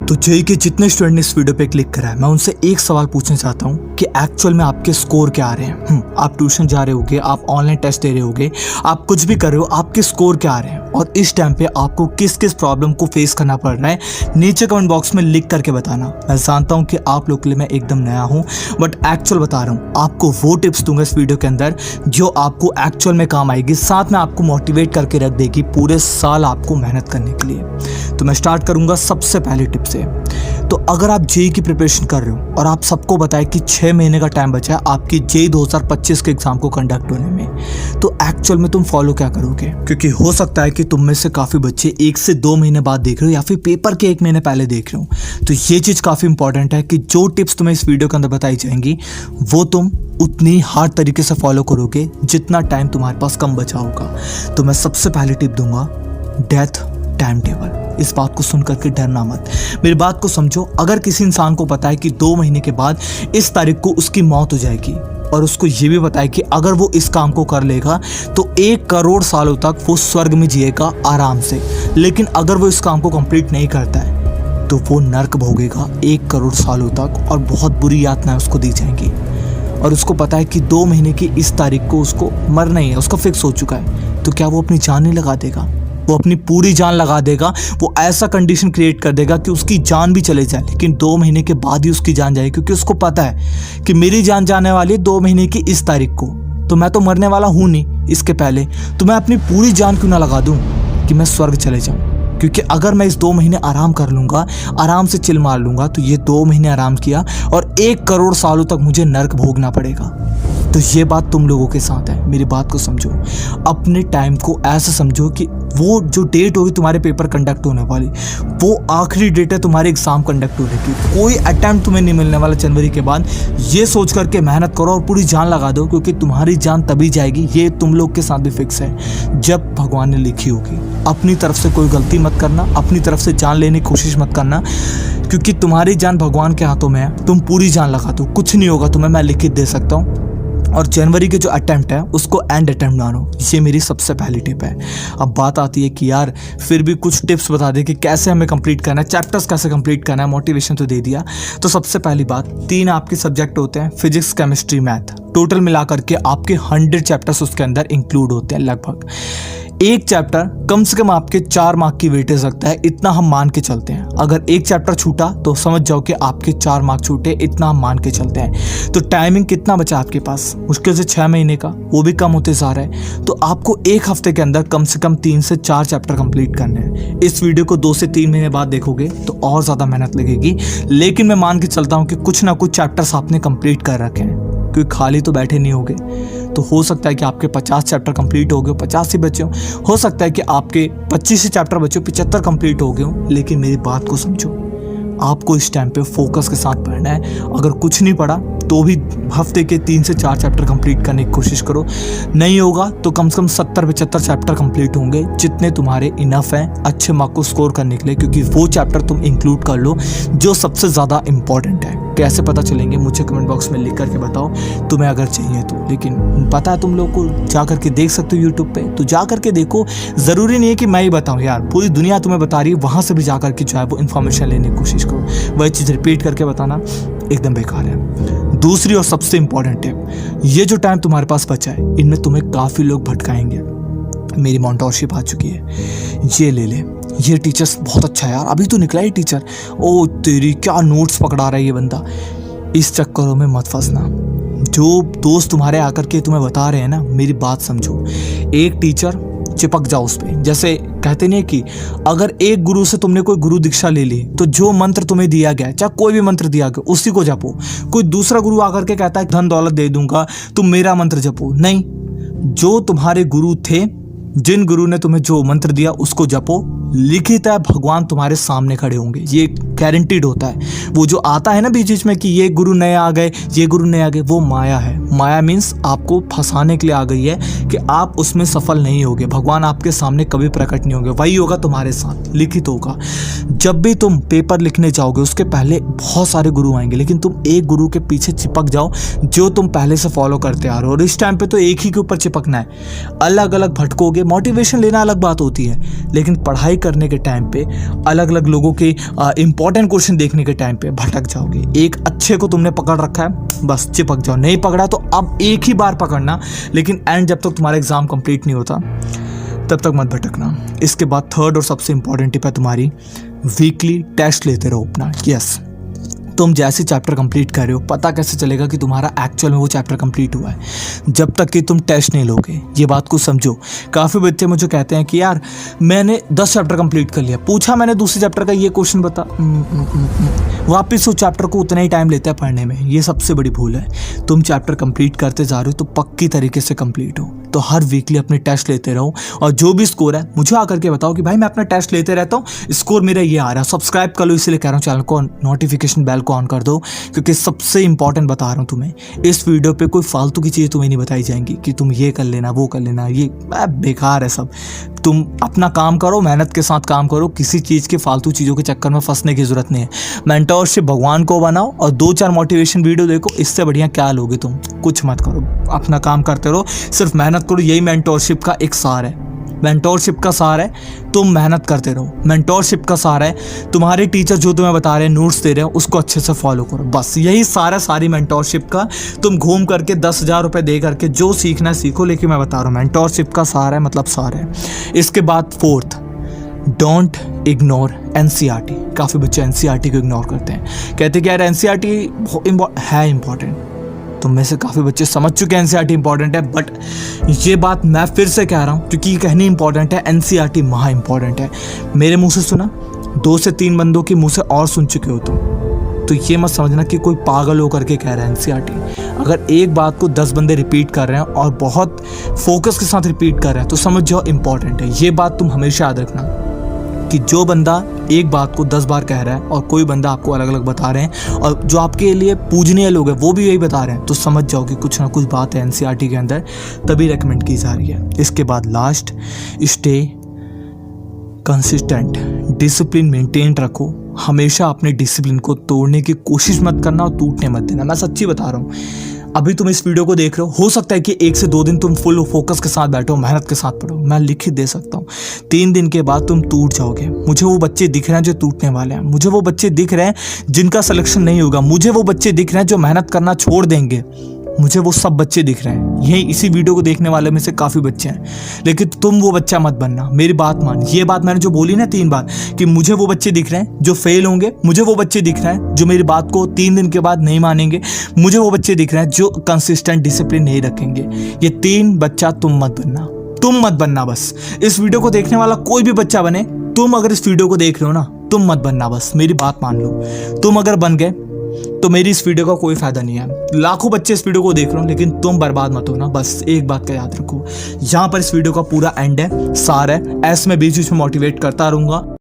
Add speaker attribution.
Speaker 1: तो जेई के जितने स्टूडेंट ने इस वीडियो पे क्लिक करा है, मैं उनसे एक सवाल पूछना चाहता हूँ कि एक्चुअल में आपके स्कोर क्या आ रहे हैं। आप ट्यूशन जा रहे होगे, आप ऑनलाइन टेस्ट दे रहे होगे, आप कुछ भी कर रहे हो, आपके स्कोर क्या आ रहे हैं और इस टाइम पे आपको किस किस प्रॉब्लम को फेस करना पड़ रहा है, नीचे कमेंट बॉक्स में लिख करके बताना। मैं जानता हूँ कि आप लोग के लिए मैं एकदम नया हूँ, बट एक्चुअल बता रहा हूँ। आपको वो टिप्स दूंगा इस वीडियो के अंदर जो आपको एक्चुअल में काम आएगी, साथ में आपको मोटिवेट करके रख देगी पूरे साल आपको मेहनत करने के लिए। तो मैं स्टार्ट करूंगा सबसे पहली टिप से। तो अगर आप जेई की प्रिपरेशन कर रहे हो और आप सबको बताएं कि 6 महीने का टाइम बचा है आपकी जेई 2025 के एग्जाम को कंडक्ट होने में, तो एक्चुअल में तुम फॉलो क्या करोगे? क्योंकि हो सकता है कि तुम में से काफ़ी बच्चे 1 से 2 महीने बाद देख रहे हो या फिर पेपर के 1 महीने पहले देख रहे हो। तो ये चीज़ काफ़ी इंपॉर्टेंट है कि जो टिप्स तुम्हें इस वीडियो के अंदर बताई जाएंगी वो तुम उतनी हार्ड तरीके से फॉलो करोगे जितना टाइम तुम्हारे पास कम बचा होगा। तो मैं सबसे पहले टिप दूंगा, डेथ टाइम टेबल। इस बात को सुन करके डरना मत, मेरी बात को समझो। अगर किसी इंसान को पता है कि 2 महीने के बाद इस तारीख को उसकी मौत हो जाएगी और उसको ये भी पता है कि अगर वो इस काम को कर लेगा तो 1 करोड़ सालों तक वो स्वर्ग में जिएगा आराम से, लेकिन अगर वो इस काम को कंप्लीट नहीं करता है तो वो नर्क भोगेगा 1 करोड़ सालों तक और बहुत बुरी यातनाएं उसको दी जाएंगी। और उसको पता है कि 2 महीने की इस तारीख को उसको मरना ही है, उसका फिक्स हो चुका है। तो क्या वो अपनी जान नहीं लगा देगा? वो अपनी पूरी जान लगा देगा। वो ऐसा कंडीशन क्रिएट कर देगा कि उसकी जान भी चले जाए, लेकिन 2 महीने के बाद ही उसकी जान जाएगी, क्योंकि उसको पता है कि मेरी जान जाने वाली है 2 महीने की इस तारीख को, तो मैं तो मरने वाला हूँ नहीं इसके पहले, तो मैं अपनी पूरी जान क्यों ना लगा दूँ कि मैं स्वर्ग चले जाऊँ। क्योंकि अगर मैं इस 2 महीने आराम कर लूँगा, आराम से चिल मार लूँगा, तो ये 2 महीने आराम किया और 1 करोड़ सालों तक मुझे नर्क भोगना पड़ेगा। तो ये बात तुम लोगों के साथ है, मेरी बात को समझो। अपने टाइम को ऐसा समझो कि वो जो डेट होगी तुम्हारे पेपर कंडक्ट होने वाली, वो आखिरी डेट है तुम्हारे एग्जाम कंडक्ट होने की। कोई अटेम्प्ट तुम्हें नहीं मिलने वाला जनवरी के बाद। ये सोच करके मेहनत करो और पूरी जान लगा दो, क्योंकि तुम्हारी जान तभी जाएगी, ये तुम लोग के साथ भी फिक्स है, जब भगवान ने लिखी होगी। अपनी तरफ से कोई गलती मत करना, अपनी तरफ से जान लेने की कोशिश मत करना, क्योंकि तुम्हारी जान भगवान के हाथों में है। तुम पूरी जान लगा दो, कुछ नहीं होगा तुम्हें, मैं लिखित दे सकता हूँ। और जनवरी के जो अटेम्प्ट है उसको एंड अटेम्प्ट मानो, ये मेरी सबसे पहली टिप है। अब बात आती है कि यार फिर भी कुछ टिप्स बता दे कि कैसे हमें कंप्लीट करना है, चैप्टर्स कैसे कंप्लीट करना है। मोटिवेशन तो दे दिया। तो सबसे पहली बात, 3 आपके सब्जेक्ट होते हैं, फिजिक्स, केमिस्ट्री, मैथ। टोटल मिला करके आपके 100 चैप्टर्स उसके अंदर इंक्लूड होते हैं लगभग। एक चैप्टर कम से कम आपके 4 मार्क की वेटेज रखता है, इतना हम मान के चलते हैं। अगर एक चैप्टर छूटा तो समझ जाओ कि आपके 4 मार्क छूटे, इतना हम मान के चलते हैं। तो टाइमिंग कितना बचा आपके पास? मुश्किल से 6 महीने का, वो भी कम होते जा रहा है। तो आपको 1 हफ्ते के अंदर कम से कम 3 से 4 चैप्टर कंप्लीट करने हैं। इस वीडियो को 2 से 3 महीने बाद देखोगे तो और ज़्यादा मेहनत लगेगी, लेकिन मैं मान के चलता हूँ कि कुछ ना कुछ चैप्टर्स आपने कंप्लीट कर रखे हैं, क्योंकि खाली तो बैठे नहीं होगे। तो हो सकता है कि आपके 50 चैप्टर कंप्लीट हो गए, 50 ही बचे हो सकता है कि आपके 25 ही चैप्टर बचे, 75 कंप्लीट हो गए हो। लेकिन मेरी बात को समझो, आपको इस टाइम पे फोकस के साथ पढ़ना है। अगर कुछ नहीं पढ़ा तो भी हफ्ते के 3 से 4 चैप्टर कंप्लीट करने की कोशिश करो। नहीं होगा तो कम से कम 70-75 चैप्टर कंप्लीट होंगे, जितने तुम्हारे इनफ हैं अच्छे मार्क को स्कोर करने के लिए, क्योंकि वो चैप्टर तुम इंक्लूड कर लो जो सबसे ज़्यादा इंपॉर्टेंट है। कैसे पता चलेंगे मुझे कमेंट बॉक्स में लिख करके बताओ तुम्हें, अगर चाहिए तो। लेकिन पता है तुम लोग को, जा करके देख सकते हो यूट्यूब पे, तो जा करके देखो। ज़रूरी नहीं है कि मैं ही बताऊँ यार, पूरी दुनिया तुम्हें बता रही है, वहाँ से भी जा करके जो है वो इन्फॉर्मेशन लेने की कोशिश करो। वही चीज़ रिपीट करके बताना एकदम बेकार है। दूसरी और सबसे इंपॉर्टेंट टिप, ये जो टाइम तुम्हारे पास बचा है, इनमें तुम्हें काफ़ी लोग भटकाएंगे। मेरी मेंटरशिप आ चुकी है, ये ले ले, ये टीचर्स बहुत अच्छा है यार, अभी तो निकला ही टीचर, ओ तेरी क्या नोट्स पकड़ा रहा है ये बंदा। इस चक्करों में मत फंसना। जो दोस्त तुम्हारे आकर के तुम्हें बता रहे हैं ना, मेरी बात समझो। एक टीचर चिपक जाओ उस पर। जैसे कहते नहीं कि अगर एक गुरु से तुमने कोई गुरु दीक्षा ले ली, तो जो मंत्र तुम्हें दिया गया, चाहे कोई भी मंत्र दिया गया, उसी को जपो। कोई दूसरा गुरु आकर के कहता है धन दौलत दे दूंगा, तुम मेरा मंत्र जपो, नहीं। जो तुम्हारे गुरु थे, जिन गुरु ने तुम्हें जो मंत्र दिया उसको जपो। लिखित है, भगवान तुम्हारे सामने खड़े होंगे, ये गारंटीड होता है। वो जो आता है ना बीच बीच में कि ये गुरु नए आ गए, ये गुरु नए आ गए, वो माया है। माया मीन्स आपको फंसाने के लिए आ गई है कि आप उसमें सफल नहीं होगे। भगवान आपके सामने कभी प्रकट नहीं होंगे, वही होगा तुम्हारे साथ, लिखित होगा। जब भी तुम पेपर लिखने जाओगे उसके पहले बहुत सारे गुरु आएंगे, लेकिन तुम एक गुरु के पीछे चिपक जाओ जो तुम पहले से फॉलो करते आ रहे हो। और इस टाइम पे तो एक ही के ऊपर चिपकना है, अलग अलग भटकोगे। मोटिवेशन लेना अलग बात होती है, लेकिन पढ़ाई करने के टाइम पे अलग अलग लोगों के इंपॉर्टेंट इंपॉर्टेंट क्वेश्चन देखने के टाइम पे भटक जाओगे। एक अच्छे को तुमने पकड़ रखा है, बस चिपक जाओ। नहीं पकड़ा तो अब एक ही बार पकड़ना, लेकिन एंड जब तक तुम्हारा एग्जाम कंप्लीट नहीं होता तब तक मत भटकना। इसके बाद थर्ड और सबसे इंपॉर्टेंट टिप है तुम्हारी, वीकली टेस्ट लेते रहो अपना। यस, तुम जैसे चैप्टर कंप्लीट कर रहे हो, पता कैसे चलेगा कि तुम्हारा एक्चुअल में वो चैप्टर कंप्लीट हुआ है? जब तक कि तुम टेस्ट नहीं लोगे। ये बात को समझो। काफ़ी बच्चे मुझे कहते हैं कि यार मैंने 10 चैप्टर कंप्लीट कर लिया, पूछा मैंने दूसरे चैप्टर का ये क्वेश्चन बता, वापस उस चैप्टर को उतना ही टाइम लेता है पढ़ने में। ये सबसे बड़ी भूल है। तुम चैप्टर कंप्लीट करते जा रहे हो तो पक्की तरीके से कंप्लीट हो। तो हर वीकली अपने टेस्ट लेते रहो, और जो भी स्कोर है मुझे आकर के बताओ कि भाई मैं अपना टेस्ट लेते रहता हूँ, स्कोर मेरा ये आ रहा है। सब्सक्राइब कर लो, इसलिए कह रहा हूँ चैनल को नोटिफिकेशन बेल को ऑन कर दो, क्योंकि सबसे इंपॉर्टेंट बता रहा हूँ तुम्हें। इस वीडियो पे कोई फालतू की चीज़ तुम्हें नहीं बताई जाएंगी कि तुम ये कर लेना वो कर लेना, ये बेकार है सब। तुम अपना काम करो, मेहनत के साथ काम करो, किसी चीज़ के फालतू चीज़ों के चक्कर में फंसने की जरूरत नहीं है। मेंटोरशिप भगवान को बनाओ और 2-4 मोटिवेशन वीडियो देखो, इससे बढ़िया क्या लोगे तुम? कुछ मत करो, अपना काम करते रहो, सिर्फ मेहनत करो। यही मेंटोरशिप का एक सार है। मेंटोरशिप का सार है तुम मेहनत करते रहो। मेंटोरशिप का सार है तुम्हारे टीचर जो तुम्हें बता रहे हैं, नोट्स दे रहे हैं, उसको अच्छे से फॉलो करो। बस यही सारा सारी मेंटोरशिप का। तुम घूम करके 10,000 रुपये दे करके जो सीखना है सीखो, लेकिन मैं बता रहा हूँ मेंटोरशिप का सार है, मतलब सार है। इसके बाद फोर्थ, डोंट इग्नोर एनसीईआरटी। काफ़ी बच्चे एनसीईआरटी को इग्नोर करते हैं, कहते कि यार एनसीईआरटी है इंपॉर्टेंट। तुम में से काफ़ी बच्चे समझ चुके हैं एनसीईआरटी इंपॉर्टेंट है, बट ये बात मैं फिर से कह रहा हूँ क्योंकि ये कहनी इंपॉर्टेंट है। एनसीईआरटी महा इंपॉर्टेंट है। मेरे मुंह से सुना, 2 से 3 बंदों के मुंह से और सुन चुके हो तुम, तो ये मत समझना कि कोई पागल होकर के कह रहा है एनसीईआरटी। अगर एक बात को 10 बंदे रिपीट कर रहे हैं और बहुत फोकस के साथ रिपीट कर रहे हैं तो समझ जाओ इंपॉर्टेंट है। ये बात तुम हमेशा याद रखना कि जो बंदा एक बात को 10 बार कह रहा है और कोई बंदा आपको अलग अलग बता रहे हैं, और जो आपके लिए पूजनीय लोग हैं वो भी यही बता रहे हैं, तो समझ जाओ कि कुछ ना कुछ बात है एनसीईआरटी के अंदर, तभी रेकमेंड की जा रही है। इसके बाद last, stay consistent. Discipline maintain रखो। हमेशा अपने डिसिप्लिन को तोड़ने की कोशिश मत करना और टूटने मत देना। मैं सच्ची बता रहा हूँ, अभी तुम इस वीडियो को देख रहे हो, हो सकता है कि 1 से 2 दिन तुम फुल फोकस के साथ बैठो, मेहनत के साथ पढ़ो, मैं लिख दे सकता हूँ 3 दिन के बाद तुम टूट जाओगे। मुझे वो बच्चे दिख रहे हैं जो टूटने वाले हैं, मुझे वो बच्चे दिख रहे हैं जिनका सिलेक्शन नहीं होगा, मुझे वो बच्चे दिख रहे हैं जो मेहनत करना छोड़ देंगे, मुझे वो सब बच्चे दिख रहे हैं। यही इसी वीडियो को देखने वाले में से काफ़ी बच्चे हैं, लेकिन तुम वो बच्चा मत बनना। मेरी बात मान, ये बात मैंने जो बोली ना 3 बार कि मुझे वो बच्चे दिख रहे हैं जो फेल होंगे, मुझे वो बच्चे दिख रहे हैं जो मेरी बात को 3 दिन के बाद नहीं मानेंगे, मुझे वो बच्चे दिख रहे हैं जो कंसिस्टेंट डिसिप्लिन नहीं रखेंगे। ये 3 बच्चा तुम मत बनना, तुम मत बनना। बस इस वीडियो को देखने वाला कोई भी बच्चा बने, तुम अगर इस वीडियो को देख रहे हो ना, तुम मत बनना। बस मेरी बात मान लो, तुम अगर बन गए तो मेरी इस वीडियो का कोई फायदा नहीं है। लाखों बच्चे इस वीडियो को देख रहे हो, लेकिन तुम बर्बाद मत हो ना। बस एक बात का याद रखो, यहाँ पर इस वीडियो का पूरा एंड है, सार है। ऐसे मैं बीच बीच में मोटिवेट करता रहूंगा।